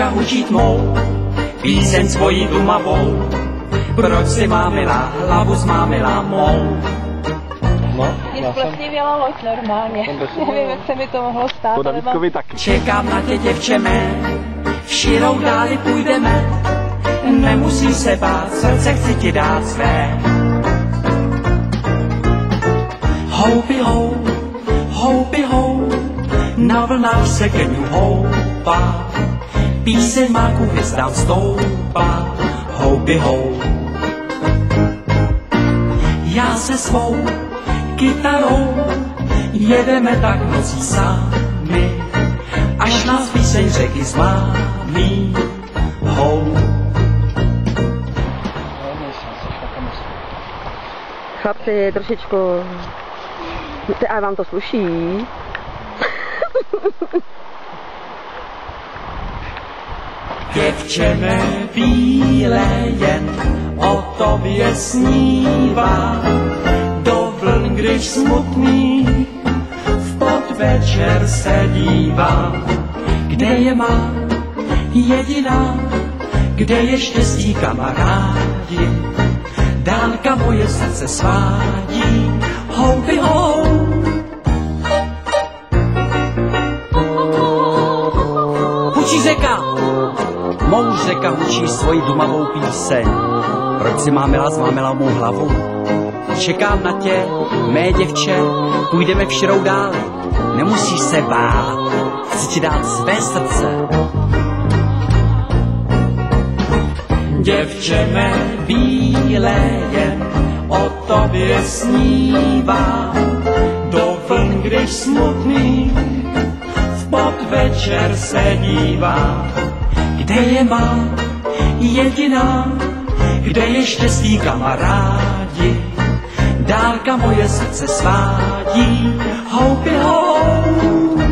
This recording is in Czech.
Moužeka učit mou, píseň svojí dumavou. Proč si mámila hlavu zmámila mou? Mě splesnivěla loď normálně. Nevím, jak se mi to mohlo stát. To Davidkovi taky. Čekám na tě, děvče mé, v širou dáli půjdeme. Nemusí se bát, srdce chci ti dát své. Houby hou, houby hou, na vlnách se keňu houpá. Píseň má k hvězdám stoupá. Houby hou. Já se svou kytarou jedeme tak nocí sami, až nás píseň řeky zmámí. Hou. Chlapci, trošičku, a vám to sluší. Děvče mé bílé, jen o tobě snívá. Do vln, když smutný v podvečer se dívá. Kde je má jediná, kde je štěstí kamarádi. Dálka moje srdce svádí. Houby hou. Hučí řeka, mouž řeka hučí svoji dumavou píseň. Proč si mámila zmámila mou hlavu? Čekám na tě, mé děvče, půjdeme v širou dáli. Nemusíš se bát, chci ti dát své srdce. Děvče mé bílé, jen o tobě snívá. Do vln, když smutný v podvečer se dívá. Kde je má jediná, kde je štěstí kamarádi. Dálka moje srdce svádí. Houby hou.